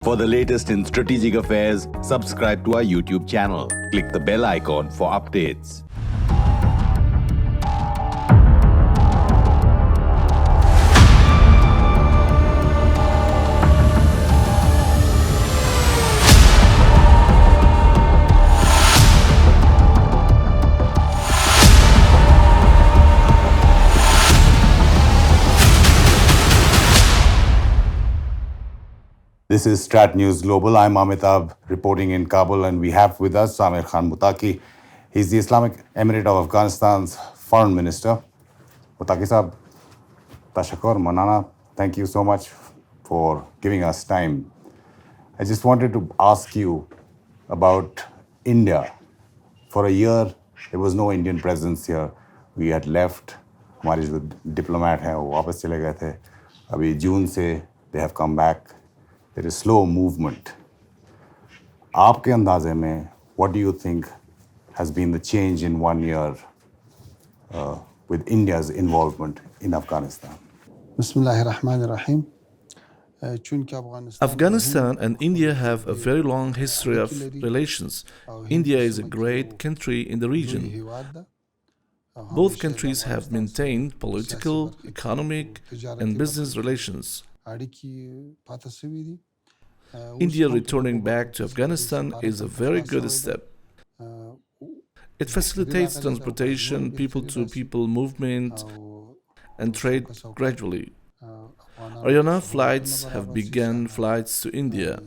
For the latest in strategic affairs, subscribe to our YouTube channel. Click the bell icon for updates. This is StratNews Global. I'm Amitabh reporting in Kabul, and we have with us Amir Khan Muttaqi. He's the Islamic Emirate of Afghanistan's Foreign Minister. Muttaqi Sahab, Tashakkur, Manana, thank you so much for giving us time. I just wanted to ask you about India. For a year, there was no Indian presence here. We had left. हमारे जो diplomat हैं वो वापस चले गए थे. अभी जून से they have come back. There is slow movement. आपके अंदाजे में, what do you think has been the change in 1 year with India's involvement in Afghanistan? Bismillahirrahmanirrahim. Afghanistan and India have a very long history of relations. India is a great country in the region. Both countries have maintained political, economic, and business relations. India returning back to Afghanistan is a very good step. It facilitates transportation, people-to-people movement, and trade gradually. Ariana flights have begun flights to India.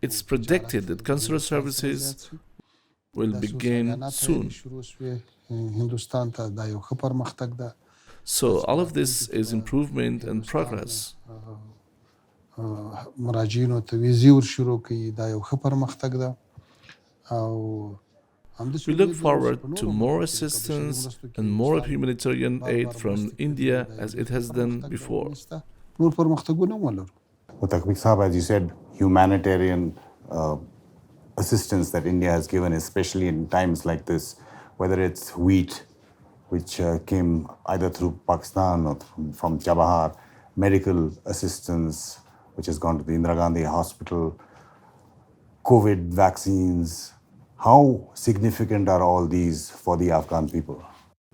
It's predicted that consular services will begin soon. So all of this is improvement and progress. مراجعینو ته ویزې ورشروع کړي دا you ښه پرمختګ ده او We look forward to more assistance and more humanitarian aid from India as it has done before. Noor پرمختګونه ولرو. Muttaqi Sahab, as you said, humanitarian assistance that India has given, especially in times like this, whether it's wheat, which came either through Pakistan or from Chabahar, medical assistance, which has gone to the Indira Gandhi Hospital, COVID vaccines. How significant are all these for the Afghan people?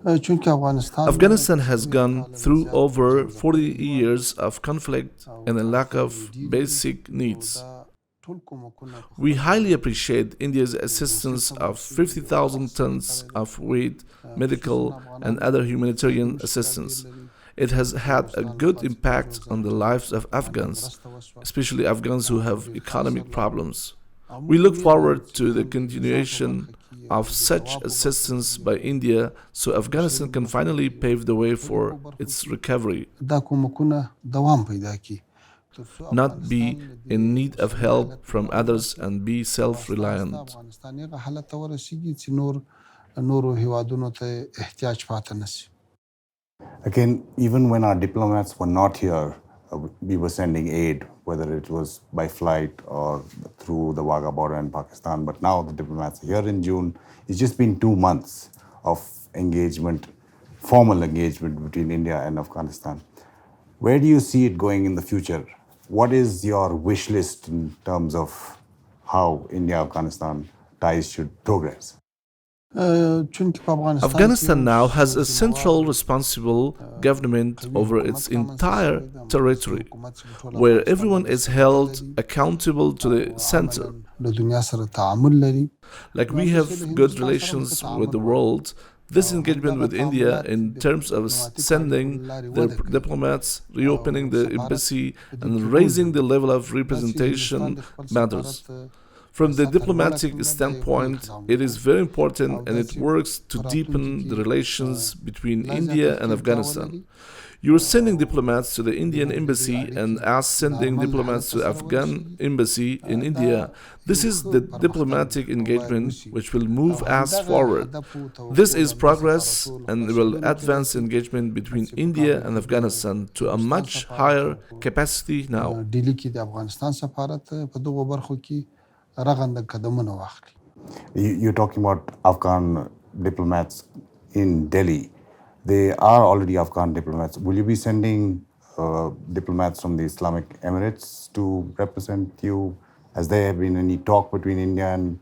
Afghanistan has gone through over 40 years of conflict and a lack of basic needs. We highly appreciate India's assistance of 50,000 tons of wheat, medical, and other humanitarian assistance. It has had a good impact on the lives of Afghans, especially Afghans who have economic problems. We look forward to the continuation of such assistance by India so Afghanistan can finally pave the way for its recovery, not be in need of help from others and be self-reliant. Again, even when our diplomats were not here, we were sending aid, whether it was by flight or through the Wagah border in Pakistan. But now the diplomats are here in June. It's just been 2 months of engagement, formal engagement between India and Afghanistan. Where do you see it going in the future? What is your wish list in terms of how India-Afghanistan ties should progress? Afghanistan now has a central responsible government over its entire territory, where everyone is held accountable to the center. Like we have good relations with the world, this engagement with India in terms of sending their diplomats, reopening the embassy, and raising the level of representation matters. From the diplomatic standpoint, it is very important and it works to deepen the relations between India and Afghanistan. You are sending diplomats to the Indian embassy and us sending diplomats to the Afghan embassy in India. This is the diplomatic engagement which will move us forward. This is progress and will advance engagement between India and Afghanistan to a much higher capacity now. You're talking about Afghan diplomats in Delhi. They are already Afghan diplomats. Will you be sending diplomats from the Islamic Emirates to represent you? Has there been any talk between India and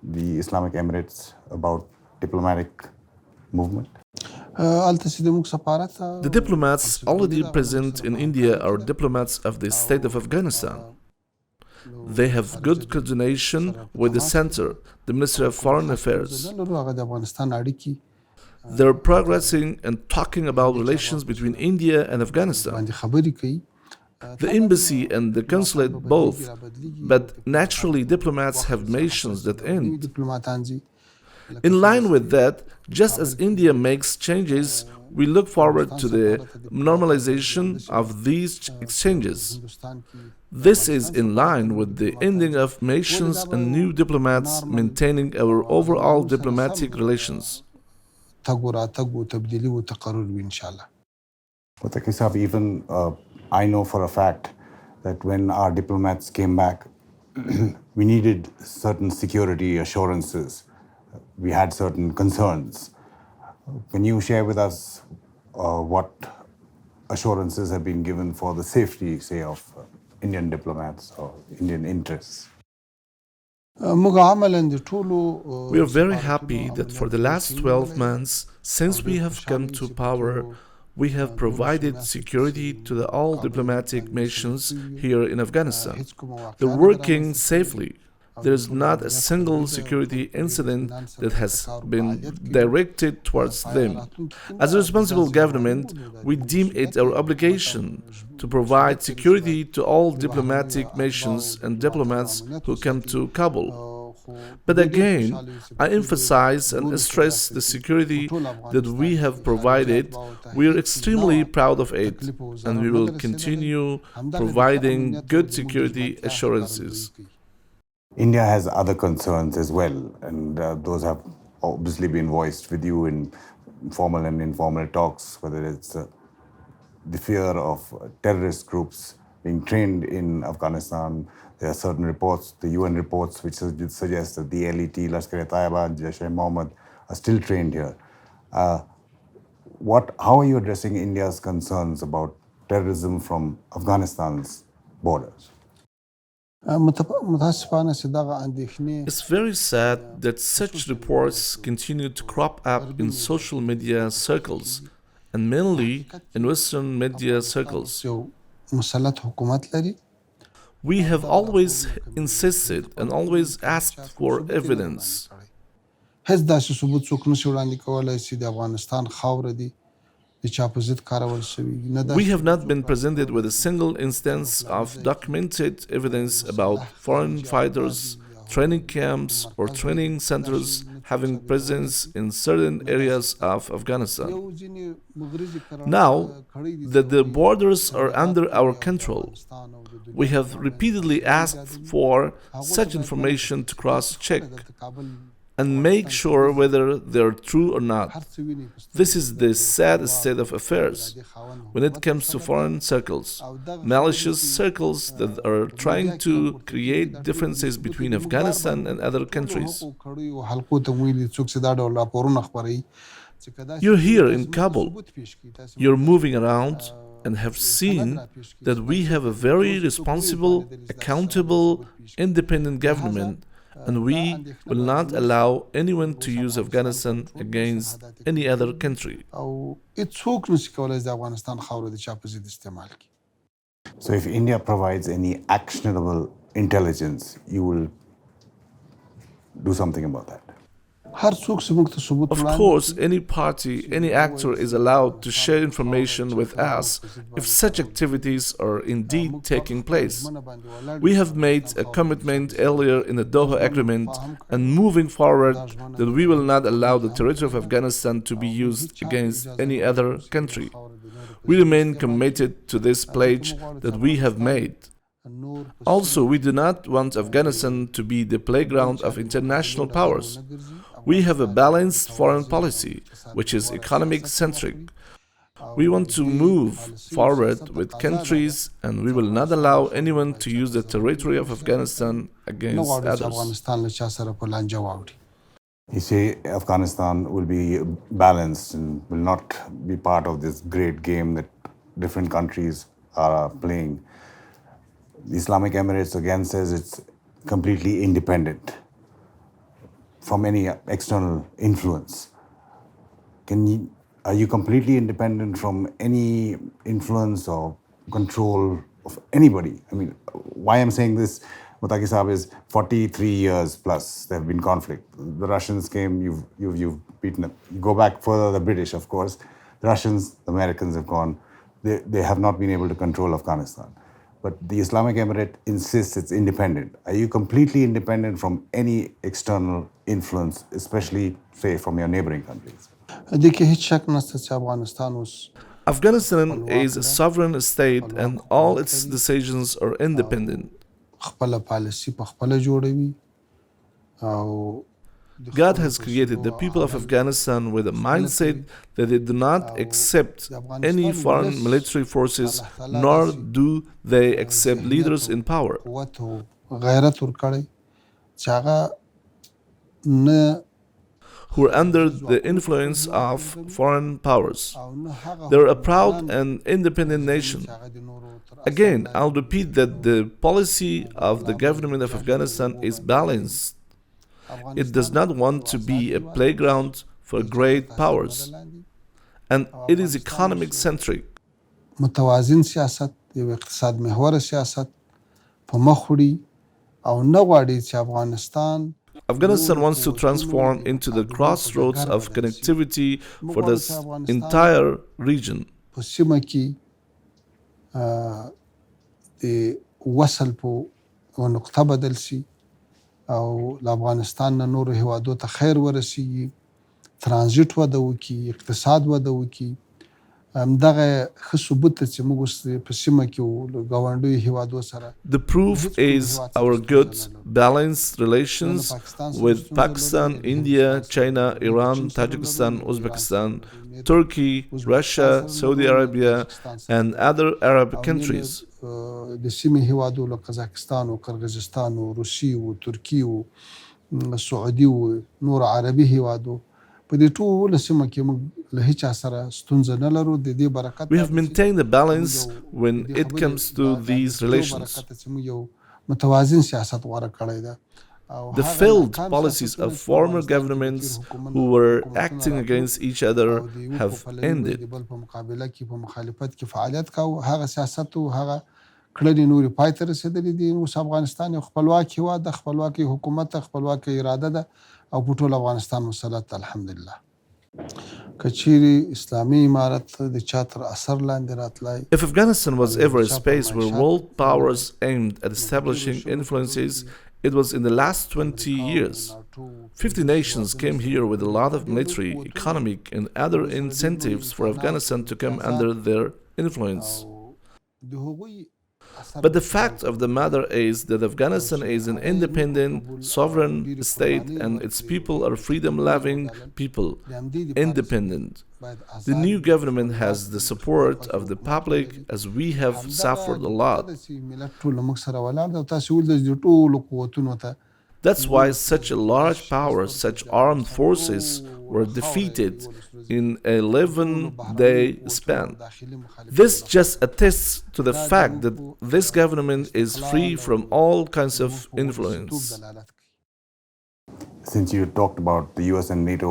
the Islamic Emirates about diplomatic movement? The diplomats already present in India are diplomats of the state of Afghanistan. They have good coordination with the center, the Ministry of Foreign Affairs. They're progressing and talking about relations between India and Afghanistan. The embassy and the consulate both, but naturally diplomats have missions that end. In line with that, just as India makes changes, we look forward to the normalization of these exchanges. This is in line with the ending of missions and new diplomats maintaining our overall diplomatic relations. Muttaqi Sahab, even I know for a fact that when our diplomats came back, we needed certain security assurances. We had certain concerns. Can you share with us what assurances have been given for the safety, say, of Indian diplomats or Indian interests? We are very happy that for the last 12 months, since we have come to power, we have provided security to all diplomatic missions here in Afghanistan. They're working safely. There is not a single security incident that has been directed towards them. As a responsible government, we deem it our obligation to provide security to all diplomatic missions and diplomats who come to Kabul. But again, I emphasize and stress the security that we have provided. We are extremely proud of it, and we will continue providing good security assurances. India has other concerns as well, and those have obviously been voiced with you in formal and informal talks, whether it's the fear of terrorist groups being trained in Afghanistan. There are certain reports, the UN reports, which suggest that the LET, Lashkar-e-Taiba, Jaish-e-Mohammed are still trained here. How are you addressing India's concerns about terrorism from Afghanistan's borders? It's very sad that such reports continue to crop up in social media circles, and mainly in Western media circles. We have always insisted and always asked for evidence. We have not been presented with a single instance of documented evidence about foreign fighters, training camps, or training centers having presence in certain areas of Afghanistan. Now that the borders are under our control, we have repeatedly asked for such information to cross-check and make sure whether they are true or not. This is the sad state of affairs when it comes to foreign circles, malicious circles that are trying to create differences between Afghanistan and other countries. You're here in Kabul. You're moving around and have seen that we have a very responsible, accountable, independent government, and we will not allow anyone to use Afghanistan against any other country. So if India provides any actionable intelligence, you will do something about that? Of course, any party, any actor is allowed to share information with us if such activities are indeed taking place. We have made a commitment earlier in the Doha Agreement and moving forward that we will not allow the territory of Afghanistan to be used against any other country. We remain committed to this pledge that we have made. Also, we do not want Afghanistan to be the playground of international powers. We have a balanced foreign policy, which is economic-centric. We want to move forward with countries, and we will not allow anyone to use the territory of Afghanistan against others. You say Afghanistan will be balanced and will not be part of this great game that different countries are playing. The Islamic Emirates again says it's completely independent from any external influence. Are you completely independent from any influence or control of anybody? I mean, why I'm saying this, Muttaqi Saab, is 43 years plus there have been conflict. The Russians came, you've beaten them. You go back further, the British, of course. The Russians, the Americans have gone. They have not been able to control Afghanistan. But the Islamic Emirate insists it's independent. Are you completely independent from any external influence, especially, say, from your neighboring countries? دې کې هیڅ شک نشته چې افغانستان اوس Afghanistan is a sovereign state and all its decisions are independent. خپله پالیسي په خپله جوړوي او God has created the people of Afghanistan with a mindset that they do not accept any foreign military forces, nor do they accept leaders in power. قوت او غیرت ورکړی چې هغه نه Who are under the influence of foreign powers. They're a proud and independent nation. Again, I'll repeat that the policy of the government of Afghanistan is balanced. It does not want to be a playground for great powers, and it is economic-centric. متوازن سیاست you اقتصاد محور سیاست په مخ وړي او نه غواړي چې Afghanistan Afghanistan wants to transform into the crossroads of connectivity for this entire region. په سیمه کې د وصل په نقطه بدل شي او د افغانستان نه نورو هیوادو ته خیر ورسیږي ترانزیت وده وکړي اقتصاد وده وکړي همدغه ښه ثبوت دی چې موږ اوس په سیمه کې له ګاونډیو هیوادو سره The proof is our good, balanced relations with Pakistan, India, China, Iran, Tajikistan, Uzbekistan, Turkey, Russia, Saudi Arabia, and other Arab countries. د سیمې هیوادو له قزاقستان او قرغیزستان او روسي او ترکي او سعودي او نور عربي هیوادو په دې ټوله سیمه کې موږ له هیچا سره ستونزه نه لرو د دې برکت We have maintained a balance when it comes to these relations. You متوازن سیاست غوره کړی ده The failed policies of former governments who were acting against each other have ended. بل په مقابله کې په مخالفت کې فعالیت کاوه هغه سیاست او هغه کړنې نورې پای ته رسېدلې دي اوس افغانستان یو خپلواک هیواد ده خپلواکي حکومت ده خپلواکي اراده ده او په ټول افغانستان مسلط الحمدلله کچيري اسلامي امارت د چا تر اثر لاندې راتلای If Afghanistan was ever a space where world powers aimed at establishing influences, it was in the last 20 years. 50 nations came here with a lot of military, economic, and other incentives for Afghanistan to come under their influence. But the fact of the matter is that Afghanistan is an independent, sovereign state and its people are freedom-loving people, independent. The new government has the support of the public as we have suffered a lot. That's why such a large power, such armed forces were defeated in an 11-day span. This just attests to the fact that this government is free from all kinds of influence. Since you talked about the US and NATO,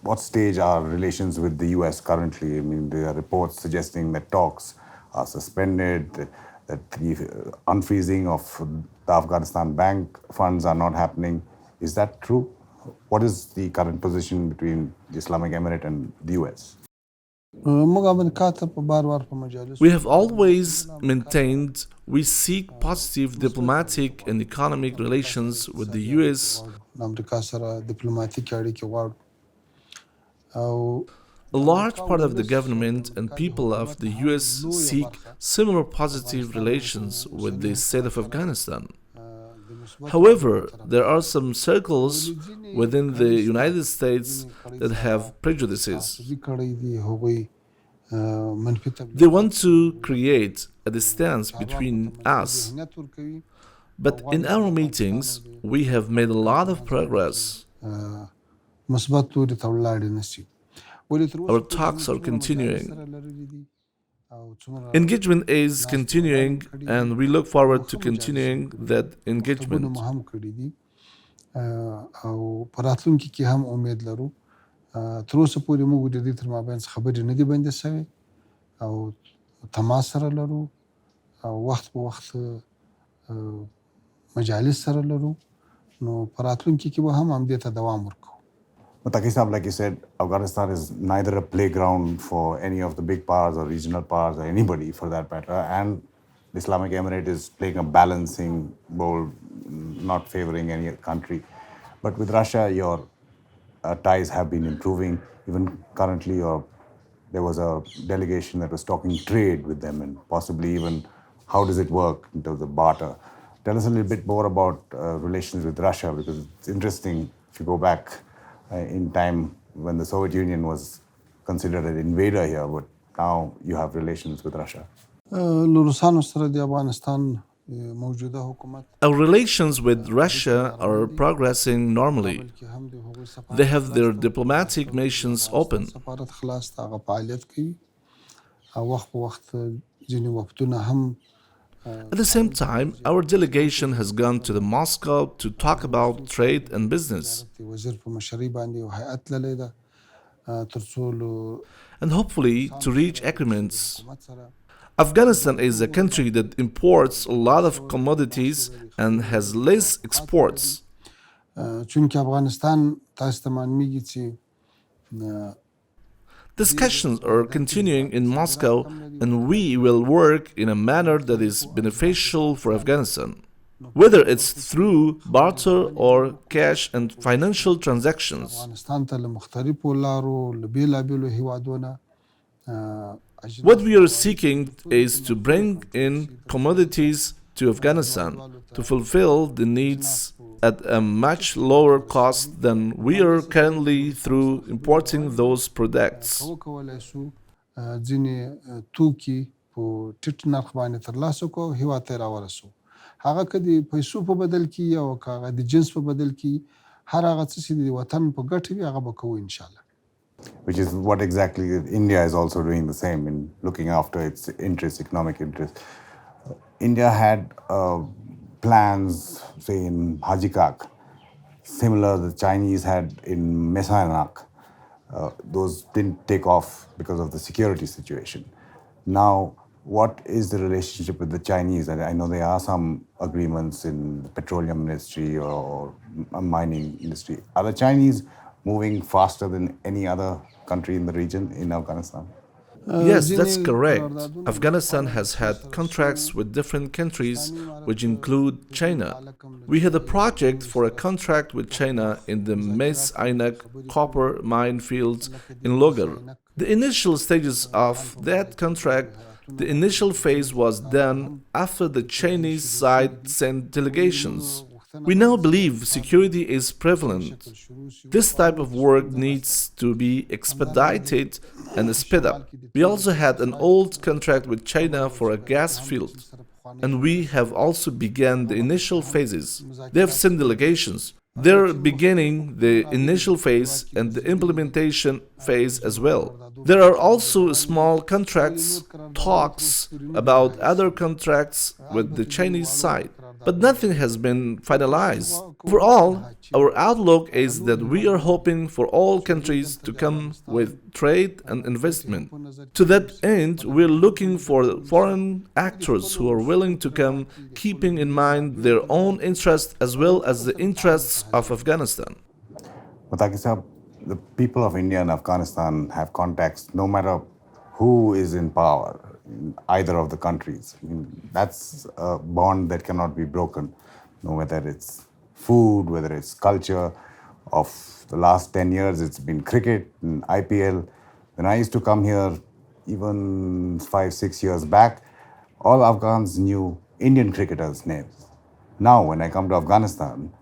what stage are relations with the US currently? I mean, there are reports suggesting that talks are suspended, that the unfreezing of the Afghanistan bank funds are not happening. Is that true? What is the current position between the Islamic Emirate and the US? We have always maintained we seek positive diplomatic and economic relations with the US. A large part of the government and people of the US seek similar positive relations with the state of Afghanistan. However, there are some circles within the United States that have prejudices. They want to create a distance between us. But in our meetings, we have made a lot of progress. Our talks are continuing. Engagement is continuing, and we look forward to continuing that engagement. او په راتلونکي کې هم امید لرو تر اوسه پورې موږ د دې تر مابین خبرې نه دي بندې شوې او تماس سره لرو او وخت په وخت مجالس سره لرو نو په راتلونکي کې به هم همدې ته دوام ورکوو. Muttaqi Sahab, like you said, Afghanistan is neither a playground for any of the big powers or regional powers or anybody for that matter, and the Islamic Emirate is playing a balancing role, not favoring any country. But with Russia, your ties have been improving. Even currently, there was a delegation that was talking trade with them and possibly even how does it work in terms of barter. Tell us a little bit more about relations with Russia, because it's interesting if you go back in time when the Soviet Union was considered an invader here, but now you have relations with Russia. Our relations with Russia are progressing normally. They have their diplomatic missions open. At the same time, our delegation has gone to Moscow to talk about trade and business. And hopefully to reach agreements. Afghanistan is a country that imports a lot of commodities and has less exports. Discussions are continuing in Moscow, and we will work in a manner that is beneficial for Afghanistan, whether it's through barter or cash and financial transactions. What we are seeking is to bring in commodities to Afghanistan to fulfill the needs at a much lower cost than we are currently through importing those products. Which is what exactly India is also doing the same in looking after its interests, economic interests. India had plans, say in Hajikak, similar the Chinese had in Mesanak. Those didn't take off because of the security situation. Now, what is the relationship with the Chinese? I know there are some agreements in the petroleum industry or mining industry. Are the Chinese moving faster than any other country in the region in Afghanistan? Yes, that's correct. Afghanistan has had contracts with different countries, which include China. We had a project for a contract with China in the Mes Ainak copper mine fields in Logar. The initial stages of that contract, the initial phase was done after the Chinese side sent delegations. We now believe security is prevalent. This type of work needs to be expedited and sped up. We also had an old contract with China for a gas field, and we have also begun the initial phases. They have sent delegations. They're beginning the initial phase and the implementation phase as well. There are also small contracts, talks about other contracts with the Chinese side, but nothing has been finalized. Overall, our outlook is that we are hoping for all countries to come with trade and investment. To that end, we're looking for foreign actors who are willing to come, keeping in mind their own interests as well as the interests of Afghanistan. Muttaqi Sahab, the people of India and Afghanistan have contacts no matter who is in power in either of the countries. That's a bond that cannot be broken, whether it's food, whether it's culture. Of the last 10 years, it's been cricket and IPL. When I used to come here, even 5-6 years back, all Afghans knew Indian cricketers' names. Now, when I come to Afghanistan,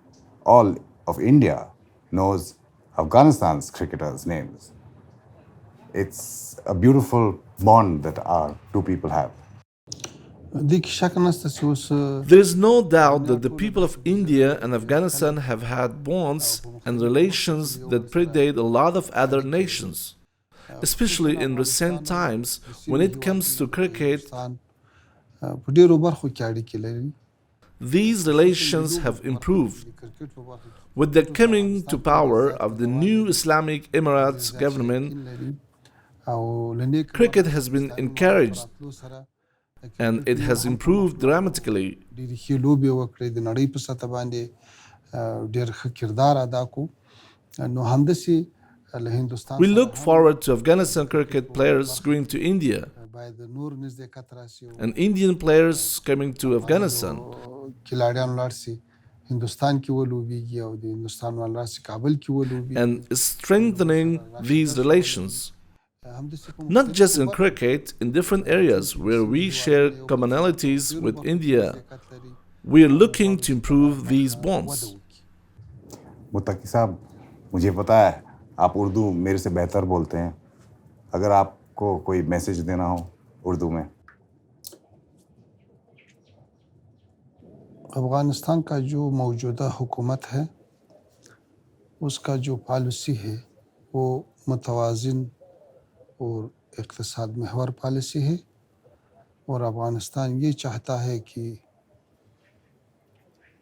all of India knows Afghanistan's cricketers' names. It's a beautiful bond that our two people have. There is no doubt that the people of India and Afghanistan have had bonds and relations that predate a lot of other nations. especially in recent times when it comes to cricket. په ډیرو برخو کې اړیکې لري. These relations have improved. With the coming to power of the new Islamic Emirates government, cricket has been encouraged and it has improved dramatically. ډېرې ښې لوبې وکړې، د نړۍ په سطح باندې ډېر ښه کردار ادا کو. نو همداسې له Hindustan We look forward to Afghanistan cricket players going to India باید نور نزدېکت راشي and Indian players coming to Afghanistan. کلاړیان لاړ شي هندوستان کې ولوبېږي او د هندوستان وال راشي کابل کې ولوبېږي. And strengthening these relations, not just in cricket, in different areas where we share commonalities with India. We are looking to improve these bonds. Muttaqi साहब, मुझे पता है आप उर्दू मेरे से बेहतर बोलते हैं. अगर आपको कोई मैसेज देना हो उर्दू में. افغانستان کا جو موجودہ حکومت ہے اس کا جو پالیسی ہے وہ متوازن اور اقتصاد محور پالیسی ہے، اور افغانستان یہ چاہتا ہے کہ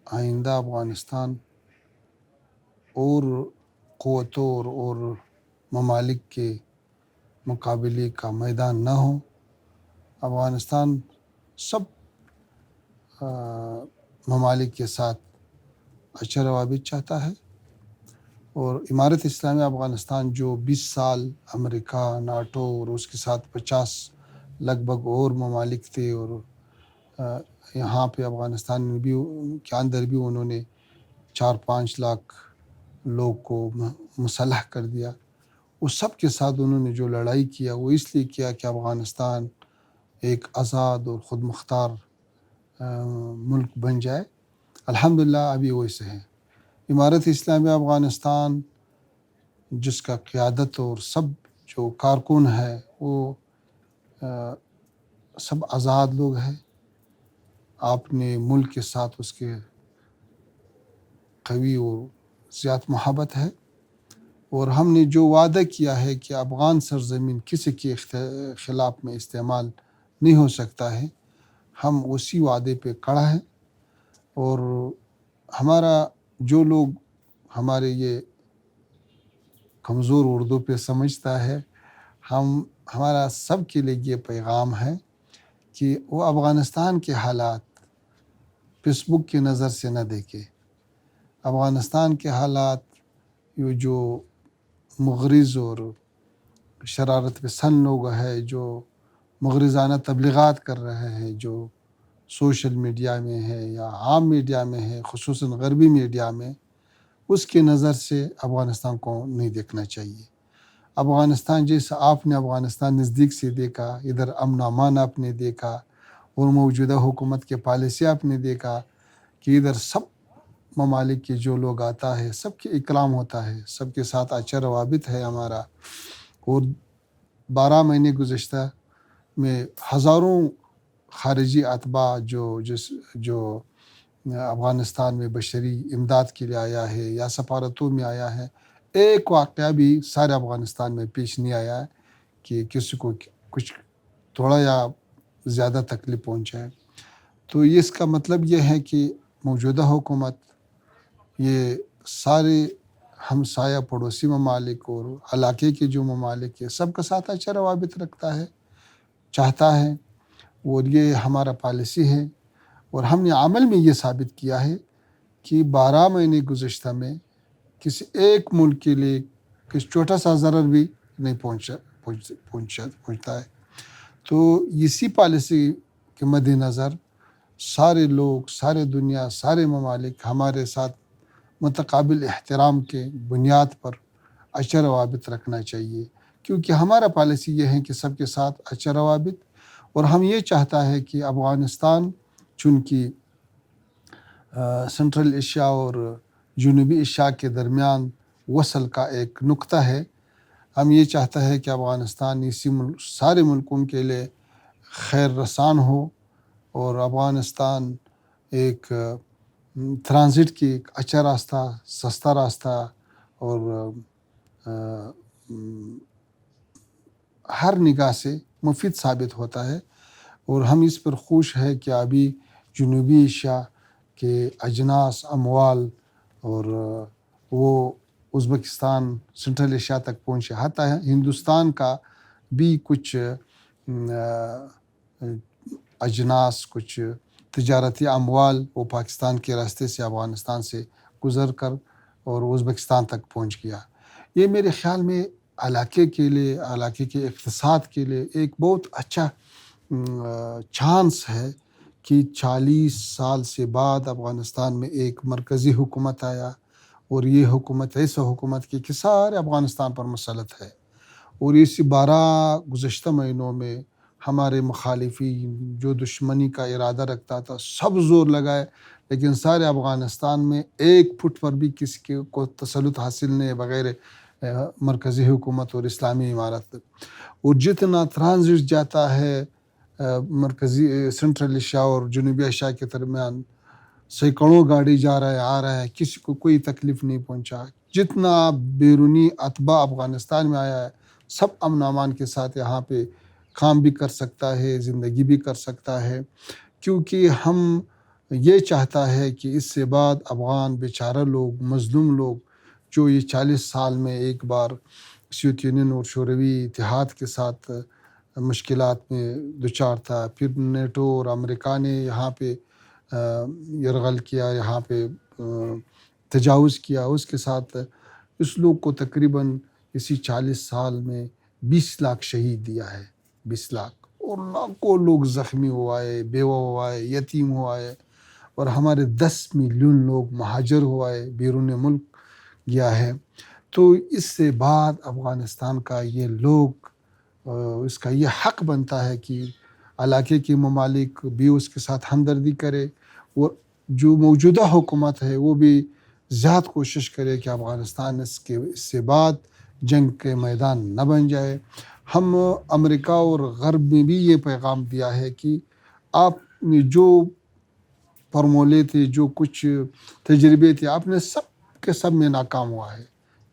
آئندہ افغانستان اور قوتوں اور ممالک کے مقابلے کا میدان نہ ہو. افغانستان سب ممالک کے ساتھ اچھا روابط چاہتا ہے، اور امارت اسلامی افغانستان جو 20 سال امریکہ، ناٹو اور اس کے ساتھ 50 لگ بھگ اور ممالک تھے، اور یہاں پہ افغانستان میں بھی کے اندر بھی انہوں نے 4-5 لاکھ لوگ کو مسلح کر دیا. اس سب کے ساتھ انہوں نے جو لڑائی کیا وہ اس لیے کیا کہ افغانستان ایک آزاد اور خود مختار ملک بن جائے. الحمدللہ ابھی ویسے ہے. امارت اسلامی افغانستان جس کا قیادت اور سب جو کارکن ہے وہ سب آزاد لوگ ہیں. آپ نے ملک کے ساتھ اس کے قوی اور زیادہ محبت ہے، اور ہم نے جو وعدہ کیا ہے کہ افغان سرزمین کسی کے خلاف میں استعمال نہیں ہو سکتا ہے، ہم اسی وعدے پہ کڑا ہیں. اور ہمارا جو لوگ ہمارے یہ کمزور اردو پہ سمجھتا ہے، ہمارا سب کے لیے یہ پیغام ہے کہ وہ افغانستان کے حالات فیس بک کی نظر سے نہ دیکھے. افغانستان کے حالات یہ جو مغرض اور شرارت پسند لوگ ہیں، جو مغرضانہ تبلیغات کر رہے ہیں، جو سوشل میڈیا میں ہے یا عام میڈیا میں ہے، خصوصاً غربی میڈیا میں، اس کی نظر سے افغانستان کو نہیں دیکھنا چاہیے. افغانستان جیسا آپ نے افغانستان نزدیک سے دیکھا، ادھر امن و امان آپ نے دیکھا، اور موجودہ حکومت کے پالیسی آپ نے دیکھا کہ ادھر سب ممالک کے جو لوگ آتا ہے سب کے اکرام ہوتا ہے، سب کے ساتھ اچھا روابط ہے ہمارا. اور 12 مہینے گزشتہ میں ہزاروں خارجی اتباع جو افغانستان میں بشری امداد کے لیے آیا ہے یا سفارتوں میں آیا ہے، ایک واقعہ بھی سارے افغانستان میں پیش نہیں آیا ہے کہ کسی کو کچھ تھوڑا یا زیادہ تکلیف پہنچائے. تو اس کا مطلب یہ ہے کہ موجودہ حکومت یہ سارے ہمسایہ پڑوسی ممالک اور علاقے کے جو ممالک ہے سب کے ساتھ اچھا روابط رکھتا ہے، چاہتا ہے، اور یہ ہمارا پالیسی ہے. اور ہم نے عمل میں یہ ثابت کیا ہے کہ 12 مہینے گزشتہ میں کسی ایک ملک کے لیے کسی چھوٹا سا ضرر بھی نہیں پہنچتا ہے. تو اسی پالیسی کے مد نظر سارے لوگ، سارے دنیا، سارے ممالک ہمارے ساتھ متقابل احترام کے بنیاد پر اچھا روابط رکھنا چاہیے، کیونکہ ہمارا پالیسی یہ ہے کہ سب کے ساتھ اچھا روابط. اور ہم یہ چاہتا ہے کہ افغانستان چونکہ سنٹرل ایشیا اور جنوبی ایشیا کے درمیان وصل کا ایک نقطہ ہے، ہم یہ چاہتا ہے کہ افغانستان اسی سارے ملکوں کے لیے خیر رسان ہو، اور افغانستان ایک ٹرانزٹ کی ایک اچھا راستہ، سستا راستہ اور ہر نگاہ سے مفید ثابت ہوتا ہے، اور ہم اس پر خوش ہے کہ ابھی جنوبی ایشیا کے اجناس، اموال اور وہ ازبکستان، سنٹرل ایشیا تک پہنچے. حتیٰ ہندوستان کا بھی کچھ اجناس، کچھ تجارتی اموال وہ پاکستان کے راستے سے، افغانستان سے گزر کر اور ازبکستان تک پہنچ گیا. یہ میرے خیال میں علاقے کے لیے، علاقے کے اقتصاد کے لیے ایک بہت اچھا چانس ہے کہ 40 سال سے بعد افغانستان میں ایک مرکزی حکومت آیا، اور یہ حکومت ایسا حکومت کی کہ سارے افغانستان پر مسلط ہے. اور اس 12 گزشتہ مہینوں میں ہمارے مخالفین جو دشمنی کا ارادہ رکھتا تھا سب زور لگائے، لیکن سارے افغانستان میں ایک فٹ پر بھی کسی کو تسلط حاصل نہیں بغیر مرکزی حکومت اور اسلامی امارت. اور جتنا ٹرانزٹ جاتا ہے مرکزی سنٹرل ایشیا اور جنوبی ایشیا کے درمیان، سینکڑوں گاڑی جا رہا ہے، آ رہا ہے، کسی کو کوئی تکلیف نہیں پہنچا. جتنا بیرونی اتباع افغانستان میں آیا ہے سب امن و امان کے ساتھ یہاں پہ کام بھی کر سکتا ہے، زندگی بھی کر سکتا ہے. کیونکہ ہم یہ چاہتا ہے کہ اس سے بعد افغان بیچارہ لوگ، مظلوم لوگ جو یہ 40 سال میں ایک بار سوویت یونین اور شوروی اتحاد کے ساتھ مشکلات میں دچار تھا، پھر نیٹو اور امریکہ نے یہاں پہ یرغل کیا، یہاں پہ تجاوز کیا، اس کے ساتھ اس لوگ کو تقریباً اسی 40 سال میں 20 لاکھ شہید دیا ہے، 20 لاکھ، اور لاکھوں لوگ زخمی ہوا ہے، بیوہ ہوا ہے، یتیم ہوا ہے، اور ہمارے 10 ملین لوگ مہاجر ہوا ہے، بیرون ملک گیا ہے. تو اس سے بعد افغانستان کا یہ لوگ، اس کا یہ حق بنتا ہے کہ علاقے کے ممالک بھی اس کے ساتھ ہمدردی کرے، اور جو موجودہ حکومت ہے وہ بھی زیادہ کوشش کرے کہ افغانستان اس سے بعد جنگ کے میدان نہ بن جائے. ہم امریکہ اور غرب میں بھی یہ پیغام دیا ہے کہ آپ نے جو فارمولے تھے، جو کچھ تجربے تھے، آپ نے سب کے سب میں ناکام ہوا ہے.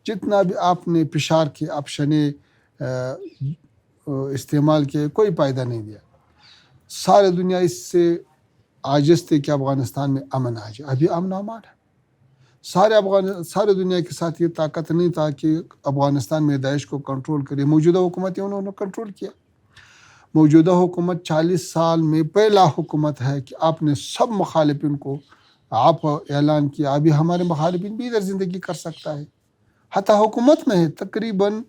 جتنا بھی آپ نے پشار کے آپشنیں استعمال کیے، کوئی فائدہ نہیں دیا. سارے دنیا اس سے عاجز تھے کہ افغانستان میں امن آ جائے. ابھی امن و امان ہے. سارے دنیا کے ساتھ یہ طاقت نہیں تھا کہ افغانستان میں داعش کو کنٹرول کرے. موجودہ حکومتیں انہوں نے کنٹرول کیا. موجودہ حکومت 40 سال میں پہلا حکومت ہے کہ آپ نے سب مخالفین کو آپ اعلان کیا. ابھی ہمارے مخالفین بھی ادھر زندگی کر سکتا ہے. حتیٰ حکومت میں ہے تقریباً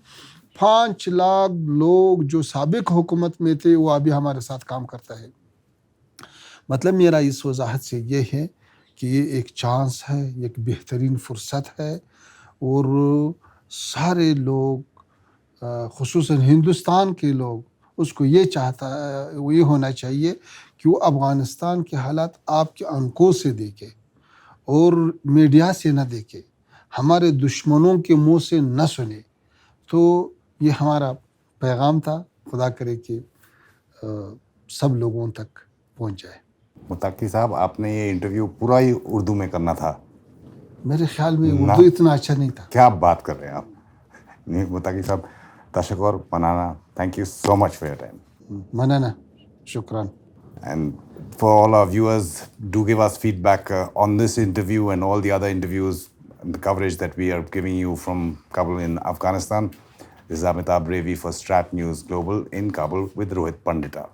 5 لاکھ لوگ جو سابق حکومت میں تھے وہ ابھی ہمارے ساتھ کام کرتا ہے. مطلب میرا اس وضاحت سے یہ ہے کہ یہ ایک چانس ہے، ایک بہترین فرصت ہے، اور سارے لوگ خصوصاً ہندوستان کے لوگ اس کو یہ یہ ہونا چاہیے کہ وہ افغانستان کے حالات آپ کے آنکھوں سے دیکھے اور میڈیا سے نہ دیکھے، ہمارے دشمنوں کے منہ سے نہ سنے. تو یہ ہمارا پیغام تھا. خدا کرے کہ سب لوگوں تک پہنچ جائے. متقی صاحب، آپ نے یہ انٹرویو پورا ہی اردو میں کرنا تھا. میرے خیال میں اردو اتنا اچھا نہیں تھا. کیا بات کر رہے ہیں آپ؟ نہیں متقی صاحب، تشکر، منانا. Thank you so much for your time. منانا، شکران. And for all our viewers, do give us feedback on this interview and all the other interviews and the coverage that we are giving you from Kabul in Afghanistan. This is Amitabh Revi for StratNews Global in Kabul with Rohit Pandita.